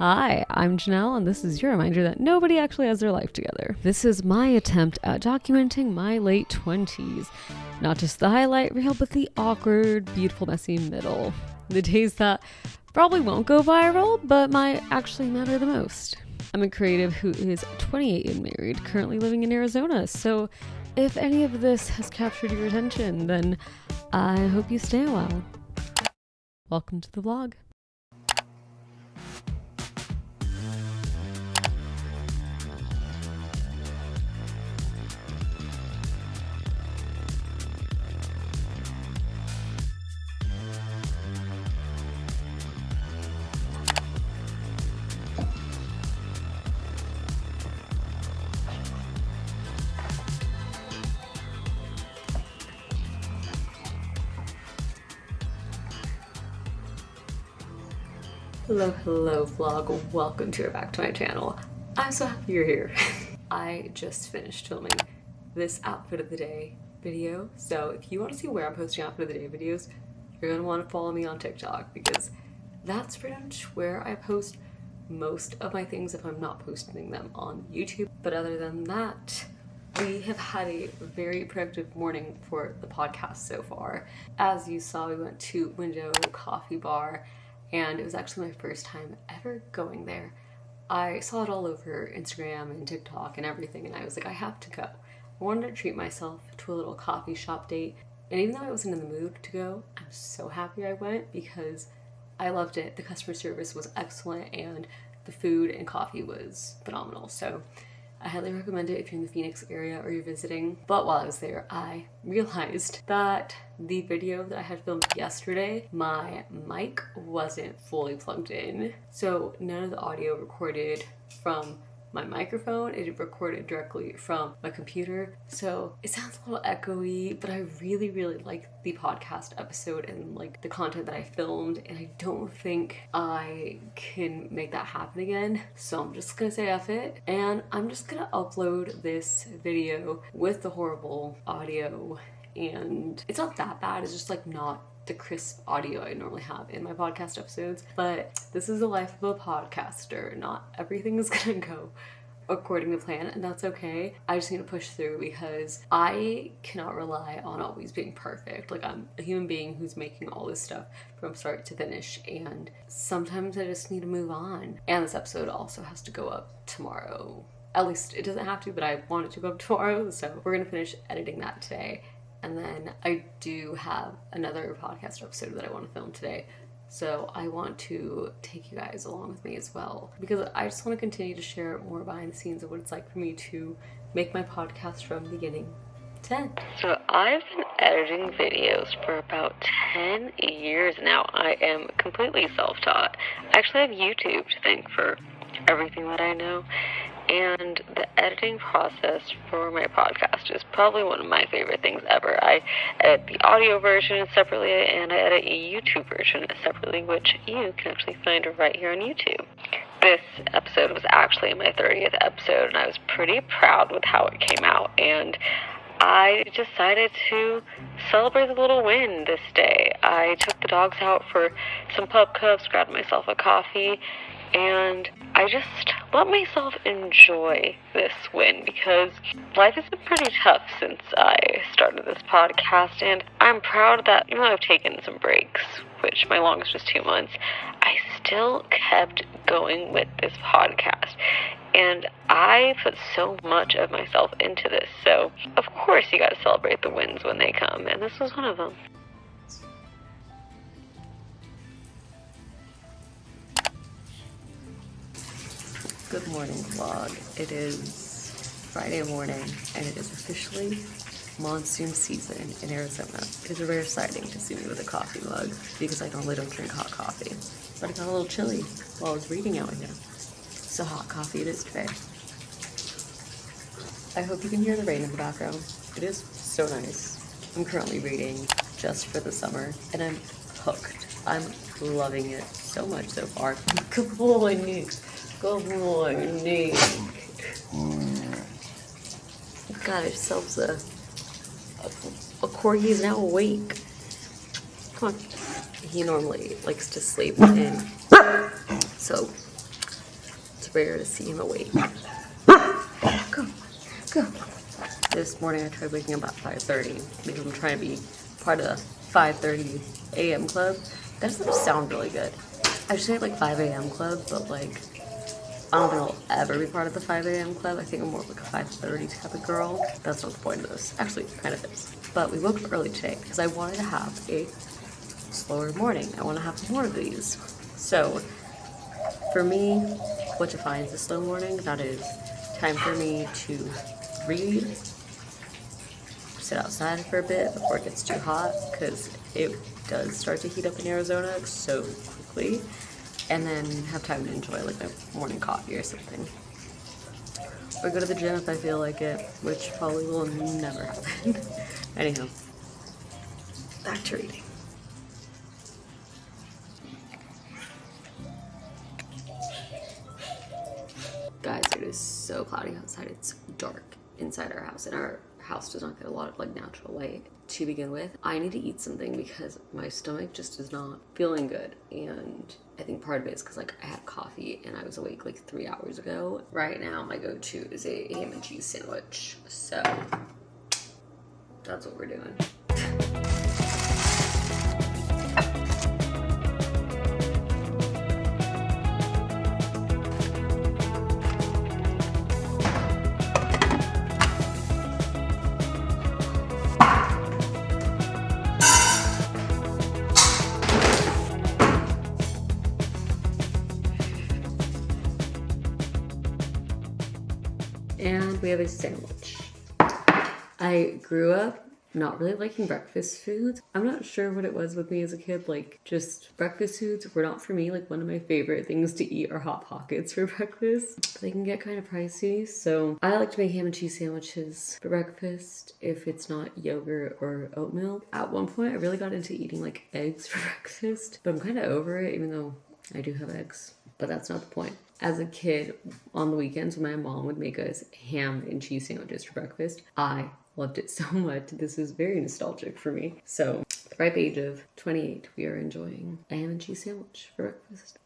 Hi, I'm Janelle, and this is your reminder that nobody actually has their life together. This is my attempt at documenting my late 20s. Not just the highlight reel, but the awkward, beautiful, messy middle. The days that probably won't go viral, but might actually matter the most. I'm a creative who is 28 and married, currently living in Arizona, so if any of this has captured your attention, then I hope you stay a while. Welcome to the vlog. Hello vlog, welcome back to my channel. I'm so happy you're here. I just finished filming this outfit of the day video, so if you want to see where I'm posting outfit of the day videos, you're going to want to follow me on TikTok, because that's pretty much where I post most of my things if I'm not posting them on YouTube. But other than that, we have had a very productive morning for the podcast so far. As you saw, we went to Window Coffee Bar, and it was actually my first time ever going there. I saw it all over Instagram and TikTok and everything, and I was like, I have to go. I wanted to treat myself to a little coffee shop date, and even though I wasn't in the mood to go, I'm so happy I went because I loved it. The customer service was excellent, and the food and coffee was phenomenal. So I highly recommend it if you're in the Phoenix area or you're visiting. But while I was there, I realized that the video that I had filmed yesterday, my mic wasn't fully plugged in. So none of the audio recorded from my microphone, it recorded directly from my computer. So it sounds a little echoey, but I really like the podcast episode and like the content that I filmed, and I don't think I can make that happen again. So I'm just gonna say F it, and I'm just gonna upload this video with the horrible audio, and it's not that bad, it's just like not the crisp audio I normally have in my podcast episodes. But this is the life of a podcaster. Not everything is gonna go according to plan, and that's okay. I just need to push through because I cannot rely on always being perfect. Like, I'm a human being who's making all this stuff from start to finish, and sometimes I just need to move on. And this episode also has to go up tomorrow. At least it doesn't have to, but I want it to go up tomorrow, so we're gonna finish editing that today. And then I do have another podcast episode that I want to film today. So I want to take you guys along with me as well, because I just want to continue to share more behind the scenes of what it's like for me to make my podcast from beginning to end. So I've been editing videos for about 10 years now. I am completely self-taught. I actually have YouTube to thank for everything that I know. And the editing process for my podcast is probably one of my favorite things ever. I edit the audio version separately, and I edit a YouTube version separately, which you can actually find right here on YouTube. This episode was actually my 30th episode, and I was pretty proud with how it came out. And I decided to celebrate a little win this day. I took the dogs out for some pub cups, grabbed myself a coffee, and I just let myself enjoy this win, because life has been pretty tough since I started this podcast, and I'm proud that even though I've taken some breaks, which my longest was 2 months, I still kept going with this podcast. And I put so much of myself into this, so of course you gotta celebrate the wins when they come, and this was one of them. Good morning vlog. It is Friday morning, and it is officially monsoon season in Arizona. It is a rare sighting to see me with a coffee mug, because I normally don't drink hot coffee. But it got a little chilly while I was reading out here. So hot coffee it is today. I hope you can hear the rain in the background. It is so nice. I'm currently reading Just for the Summer, and I'm hooked. I'm loving it so much so far. Good morning. Good morning. Got ourselves a corgi is now awake. Come on. He normally likes to sleep in. So it's rare to see him awake. Go, go. This morning I tried waking up at 5:30 because I'm trying to be part of the 5:30 a.m. club. That doesn't sound really good. I should say like 5 a.m. club, but like I don't think I'll ever be part of the 5 a.m. club. I think I'm more of like a 5:30 type of girl. That's not the point of this. Actually, it kind of is. But we woke up early today because I wanted to have a slower morning. I want to have more of these. So for me, what defines a slow morning? That is time for me to read, sit outside for a bit before it gets too hot because it does start to heat up in Arizona so quickly, and then have time to enjoy like a morning coffee or something. Or go to the gym if I feel like it, which probably will never happen. Anyhow, back to reading. Guys, it is so cloudy outside. It's dark inside our house, and our house does not get a lot of like natural light to begin with. I need to eat something because my stomach just is not feeling good, and I think part of it is because like I had coffee and I was awake like 3 hours ago. Right now my go-to is a ham and cheese sandwich, so that's what we're doing. And we have a sandwich. I grew up not really liking breakfast foods. I'm not sure what it was with me as a kid. Like, just breakfast foods were not for me. Like, one of my favorite things to eat are Hot Pockets for breakfast. They can get kind of pricey, so I like to make ham and cheese sandwiches for breakfast if it's not yogurt or oatmeal. At one point, I really got into eating like eggs for breakfast, but I'm kind of over it, even though I do have eggs. But that's not the point. As a kid, on the weekends when my mom would make us ham and cheese sandwiches for breakfast, I loved it so much. This is very nostalgic for me. So, at the ripe age of 28, we are enjoying a ham and cheese sandwich for breakfast.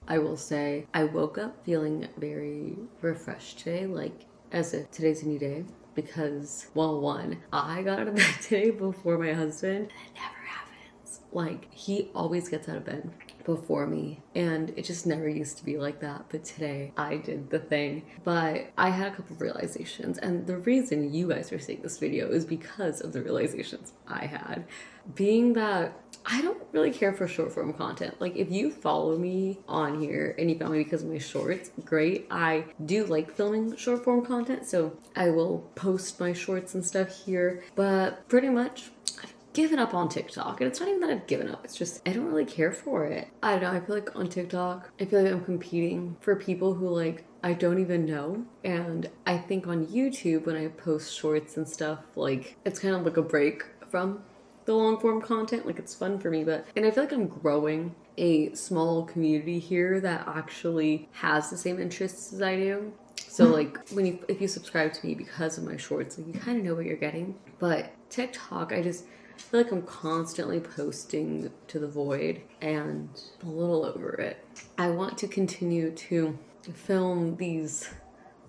I will say, I woke up feeling very refreshed today, like as if today's a new day. Because, well, one, I got out of bed today before my husband, and it never happens. Like, he always gets out of bed before me, and it just never used to be like that, but today I did the thing. But I had a couple of realizations, and the reason you guys are seeing this video is because of the realizations I had. Being that I don't really care for short form content. Like, if you follow me on here and you found me because of my shorts, great. I do like filming short form content, so I will post my shorts and stuff here, but pretty much given up on TikTok. And it's not even that I've given up, it's just I don't really care for it. I don't know, I feel like on TikTok I feel like I'm competing for people who like I don't even know. And I think on YouTube when I post shorts and stuff, like it's kind of like a break from the long form content. Like, it's fun for me, and I feel like I'm growing a small community here that actually has the same interests as I do. So like if you subscribe to me because of my shorts, like you kind of know what you're getting. But TikTok, I just feel like I'm constantly posting to the void and I'm a little over it. I want to continue to film these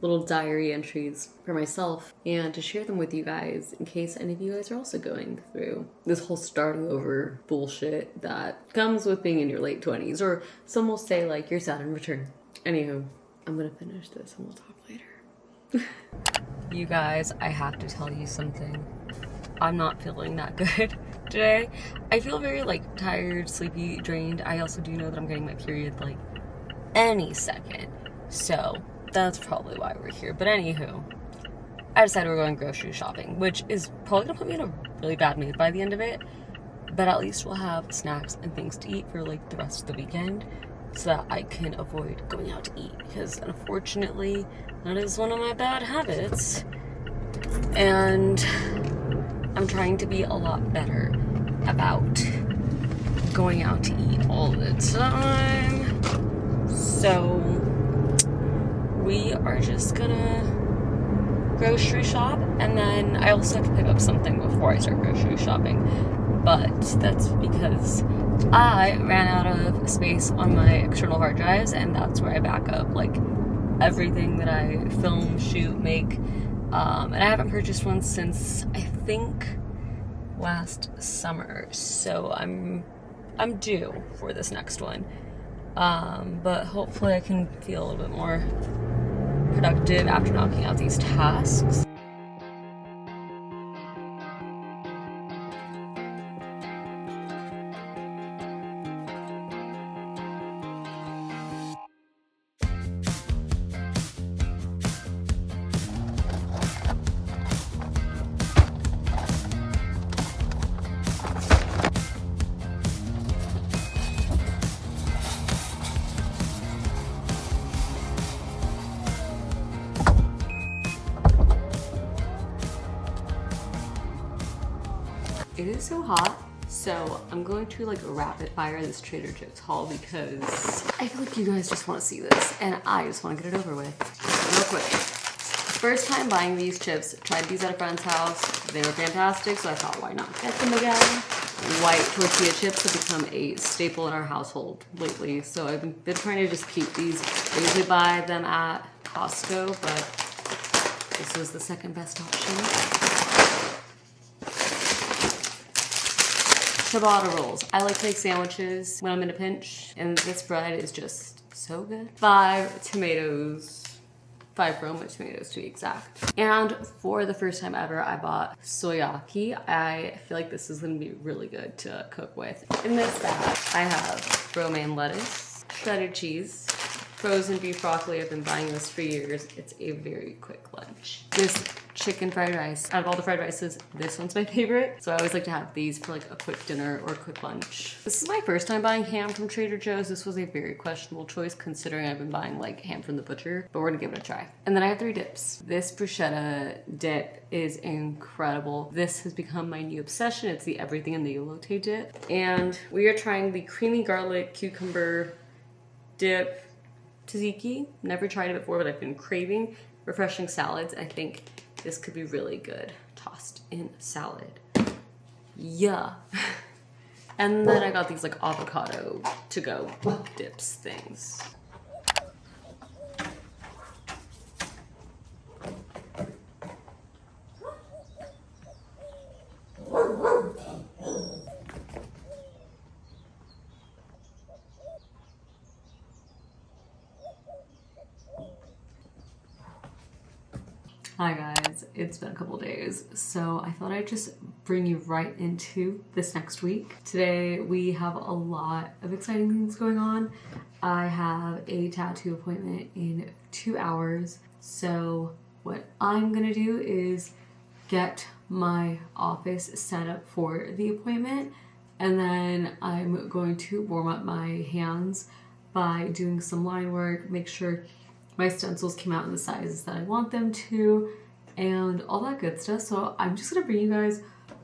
little diary entries for myself and to share them with you guys in case any of you guys are also going through this whole starting over bullshit that comes with being in your late 20s, or some will say like your Saturn return. Anywho, I'm gonna finish this and we'll talk later. You guys, I have to tell you something. I'm not feeling that good today. I feel very like tired, sleepy, drained. I also do know that I'm getting my period like any second. So that's probably why we're here. But anywho, I decided we're going grocery shopping, which is probably gonna put me in a really bad mood by the end of it. But at least we'll have snacks and things to eat for like the rest of the weekend so that I can avoid going out to eat. Because unfortunately, that is one of my bad habits. And I'm trying to be a lot better about going out to eat all the time. So we are just gonna grocery shop, and then I also have to pick up something before I start grocery shopping. But that's because I ran out of space on my external hard drives, and that's where I back up like everything that I film, shoot, make. And I haven't purchased one since I think last summer, so I'm due for this next one. But hopefully I can feel a little bit more productive after knocking out these tasks. It is so hot, so I'm going to like rapid fire this Trader Joe's haul because I feel like you guys just want to see this and I just want to get it over with real quick. First time buying these chips, tried these at a friend's house. They were fantastic, so I thought, why not get them again? White tortilla chips have become a staple in our household lately, so I've been trying to just keep these. I usually buy them at Costco, but this was the second best option. Ciabatta rolls. I like to make sandwiches when I'm in a pinch, and this bread is just so good. 5 tomatoes. 5 Roma tomatoes to be exact. And for the first time ever, I bought soyaki. I feel like this is gonna be really good to cook with. In this bag, I have romaine lettuce, shredded cheese, frozen beef broccoli. I've been buying this for years. It's a very quick lunch. This chicken fried rice. Out of all the fried rices, this one's my favorite. So I always like to have these for like a quick dinner or a quick lunch. This is my first time buying ham from Trader Joe's. This was a very questionable choice considering I've been buying like ham from the butcher, but we're gonna give it a try. And then I have 3 dips. This bruschetta dip is incredible. This has become my new obsession. It's the everything in the elote dip. And we are trying the creamy garlic cucumber dip tzatziki. Never tried it before, but I've been craving refreshing salads. I think this could be really good tossed in salad. Yeah. And then I got these like avocado to go dips things. Hi guys, it's been a couple days, so I thought I'd just bring you right into this next week. Today we have a lot of exciting things going on. I have a tattoo appointment in 2 hours, so what I'm gonna do is get my office set up for the appointment, and then I'm going to warm up my hands by doing some line work, make sure my stencils came out in the sizes that I want them to, and all that good stuff. So I'm just gonna bring you guys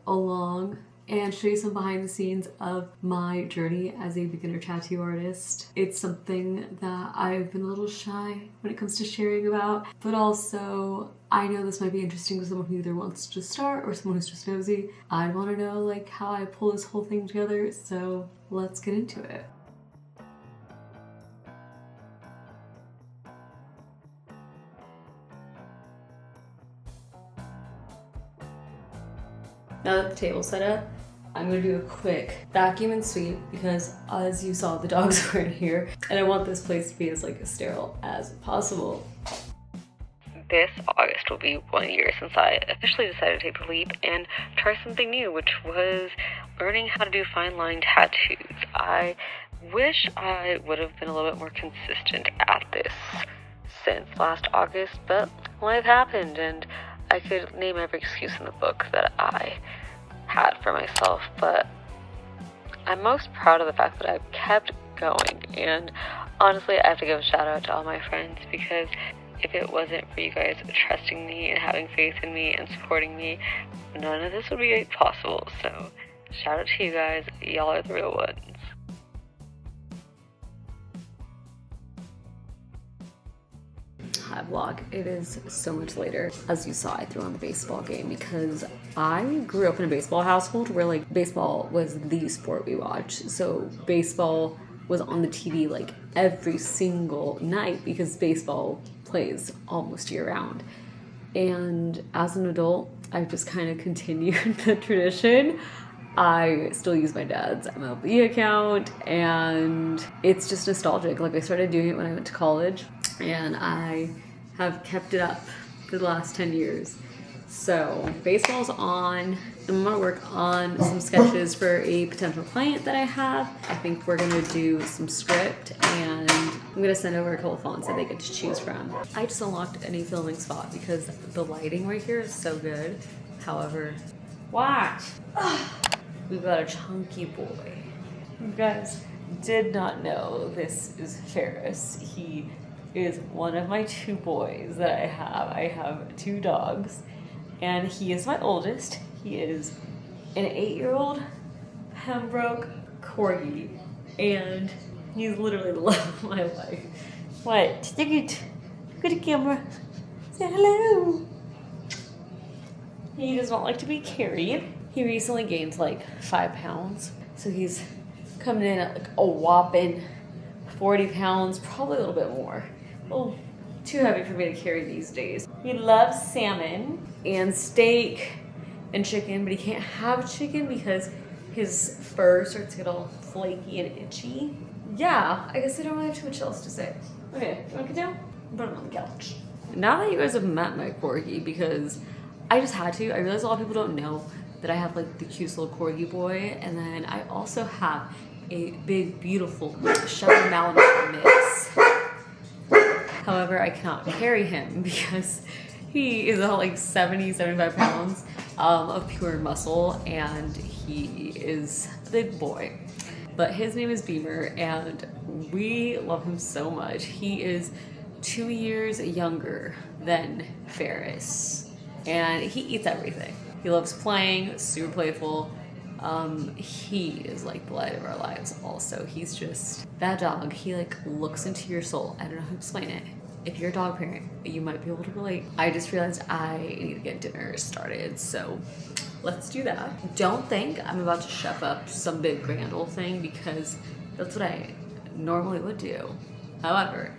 along and show you some behind the scenes of my journey as a beginner tattoo artist. It's something that I've been a little shy when it comes to sharing about, but also I know this might be interesting to someone who either wants to start or someone who's just nosy. I wanna know like how I pull this whole thing together, so let's get into it. Now that the table's set up, I'm gonna do a quick vacuum and sweep because as you saw, the dogs were in here and I want this place to be as like sterile as possible. This August will be 1 year since I officially decided to take the leap and try something new, which was learning how to do fine line tattoos. I wish I would have been a little bit more consistent at this since last August, but life happened and I could name every excuse in the book that I had for myself, but I'm most proud of the fact that I've kept going. And honestly, I have to give a shout out to all my friends, because if it wasn't for you guys trusting me and having faith in me and supporting me, none of this would be possible. So shout out to you guys. Y'all are the real ones. vlog. It is so much later. As you saw, I threw on the baseball game because I grew up in a baseball household where like baseball was the sport we watched. So baseball was on the TV like every single night because baseball plays almost year round. And as an adult, I've just kind of continued the tradition. I still use my dad's MLB account, and it's just nostalgic. Like, I started doing it when I went to college, and I have kept it up for the last 10 years. So baseball's on. I'm gonna work on some sketches for a potential client that I have. I think we're gonna do some script, and I'm gonna send over a couple fonts that they get to choose from. I just unlocked a new filming spot because the lighting right here is so good. However, watch. We've got a chunky boy. You guys did not know this is Ferris. He is one of my 2 boys that I have. I have 2 dogs, and he is my oldest. He is an 8-year-old Pembroke Corgi, and he's literally the love of my life. What? Look at the camera. Say hello. He does not like to be carried. He recently gained like 5 pounds. So he's coming in at like a whopping 40 pounds, probably a little bit more. Oh, too heavy for me to carry these days. He loves salmon and steak and chicken, but he can't have chicken because his fur starts to get all flaky and itchy. Yeah, I guess I don't really have too much else to say. Okay, you wanna get down? Put him on the couch. Now that you guys have met my corgi, because I just had to, I realize a lot of people don't know that I have like the cutest little corgi boy, and then I also have a big, beautiful Shepherd Malamute mix. However, I cannot carry him because he is like 70, 75 pounds of pure muscle, and he is a big boy. But his name is Beamer, and we love him so much. He is 2 years younger than Ferris, and he eats everything. He loves playing, super playful. He is like the light of our lives also. He's just that dog. He like looks into your soul. I don't know how to explain it. If you're a dog parent, you might be able to relate. I just realized I need to get dinner started, so let's do that. Don't think I'm about to chef up some big grand old thing because that's what I normally would do. However,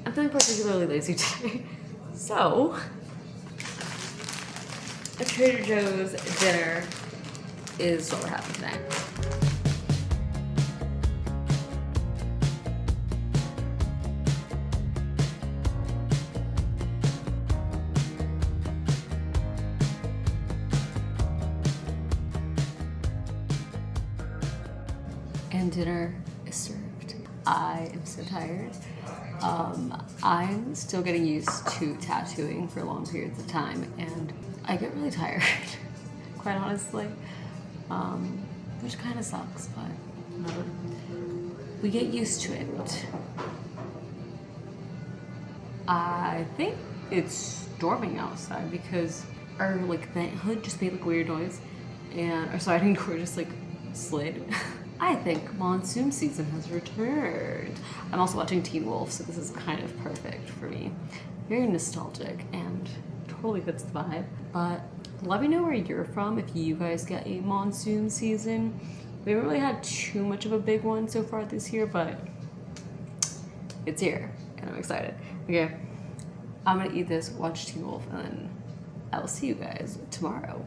I'm feeling particularly lazy today. So, a Trader Joe's dinner is what we're having tonight. And dinner is served. I am so tired. I'm still getting used to tattooing for long periods of time, and I get really tired, quite honestly, which kind of sucks, but whatever. We get used to it. I think it's storming outside because our like vent hood just made like a weird noise, and our sliding door just like slid. I think monsoon season has returned. I'm also watching Teen Wolf, so this is kind of perfect for me. Very nostalgic and totally fits the vibe. But let me know where you're from if you guys get a monsoon season. We haven't really had too much of a big one so far this year, but it's here and I'm excited. Okay, I'm gonna eat this, watch Teen Wolf, and then I will see you guys tomorrow.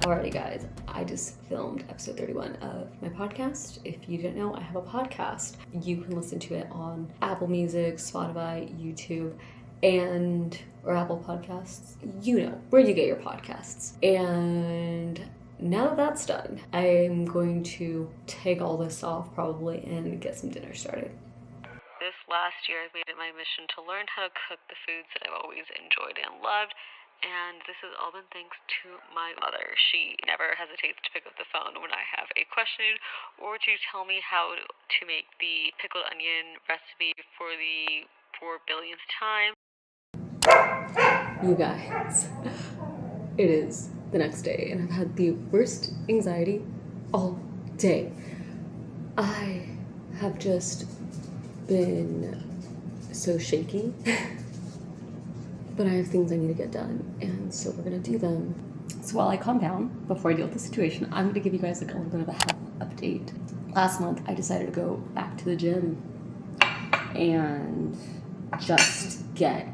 Alrighty guys, I just filmed episode 31 of my podcast. If you didn't know, I have a podcast. You can listen to it on Apple Music, Spotify, YouTube, or Apple Podcasts. You know, where you get your podcasts. And now that that's done, I'm going to take all this off probably and get some dinner started. This last year, I've made it my mission to learn how to cook the foods that I've always enjoyed and loved. and this has all been thanks to my mother. She never hesitates to pick up the phone when I have a question or to tell me how to make the pickled onion recipe for the 4 billionth time. You guys, it is the next day, and I've had the worst anxiety all day. I have just been so shaky, but I have things I need to get done, and so we're gonna do them. So while I calm down before I deal with the situation, I'm gonna give you guys like a little bit of a health update. Last month, I decided to go back to the gym and just get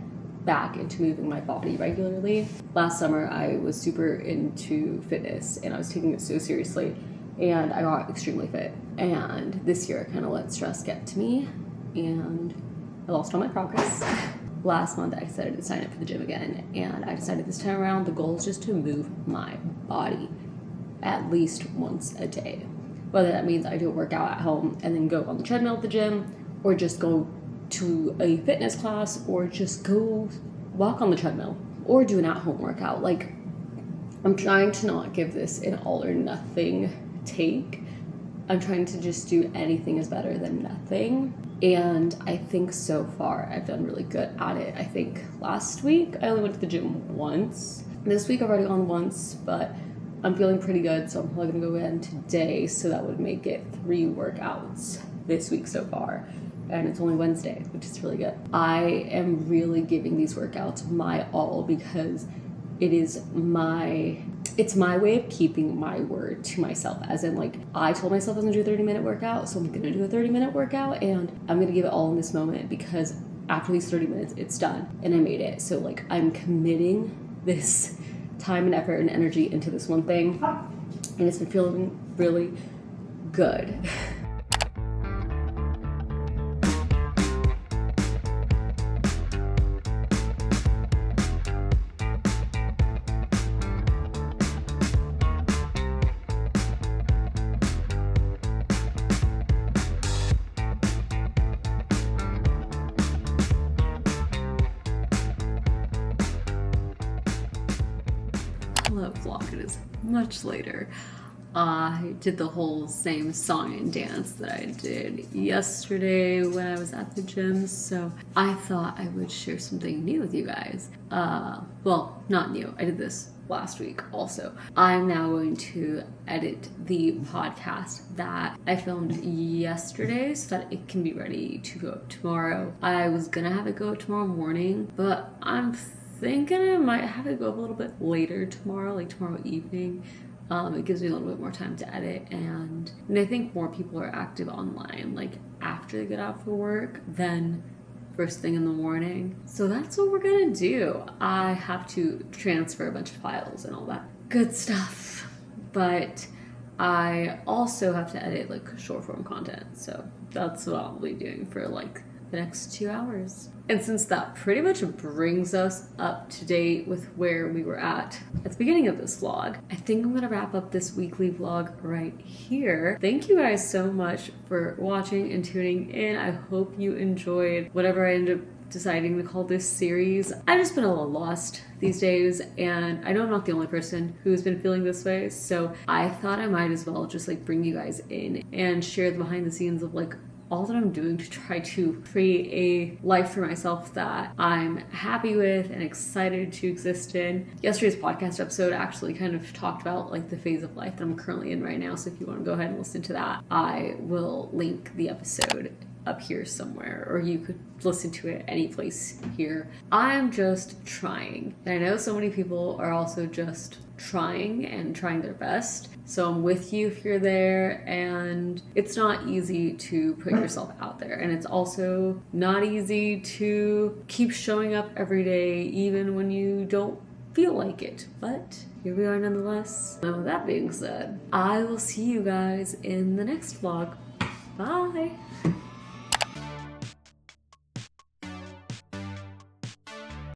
back into moving my body regularly. Last summer, I was super into fitness, and I was taking it so seriously, and I got extremely fit. And this year, I kind of let stress get to me, and I lost all my progress. Last month, I decided to sign up for the gym again, and I decided this time around, the goal is just to move my body at least once a day. Whether that means I do a workout at home and then go on the treadmill at the gym, or just go to a fitness class, or just go walk on the treadmill, or do an at-home workout. Like, I'm trying to not give this an all or nothing take. I'm trying to just do anything is better than nothing. And I think so far I've done really good at it. I think last week I only went to the gym once. This week I've already gone once, but I'm feeling pretty good, so I'm probably gonna go in today, so that would make it 3 workouts this week so far. And it's only Wednesday, which is really good. I am really giving these workouts my all because it's my way of keeping my word to myself. As in, like, I told myself I was gonna do a 30-minute workout, so I'm gonna do a 30-minute workout, and I'm gonna give it all in this moment, because after these 30 minutes, it's done, and I made it. So, like, I'm committing this time and effort and energy into this one thing, and it's been feeling really good. Hello vlog, it is much later. I did the whole same song and dance that I did yesterday when I was at the gym, so I thought I would share something new with you guys. Well, not new, I did this last week also. I'm now going to edit the podcast that I filmed yesterday so that it can be ready to go up tomorrow. I was gonna have it go up tomorrow morning, but I'm thinking I might have it go up a little bit later tomorrow, like tomorrow evening. It gives me a little bit more time to edit, and I think more people are active online, like after they get out for work than first thing in the morning. So that's what we're gonna do. I have to transfer a bunch of files and all that good stuff, but I also have to edit like short form content. So that's what I'll be doing for like the next 2 hours. And since that pretty much brings us up to date with where we were at the beginning of this vlog, I think I'm gonna wrap up this weekly vlog right here. Thank you guys so much for watching and tuning in. I hope you enjoyed whatever I ended up deciding to call this series. I've just been a little lost these days, and I know I'm not the only person who's been feeling this way, so I thought I might as well just like bring you guys in and share the behind the scenes of like all that I'm doing to try to create a life for myself that I'm happy with and excited to exist in. Yesterday's podcast episode actually kind of talked about like the phase of life that I'm currently in right now, so if you want to go ahead and listen to that, I will link the episode up here somewhere, or you could listen to it any place here. I'm just trying, and I know so many people are also just trying and trying their best, so I'm with you if you're there. And it's not easy to put yourself out there, and it's also not easy to keep showing up every day even when you don't feel like it, but here we are nonetheless. And with that being said, I will see you guys in the next vlog. Bye.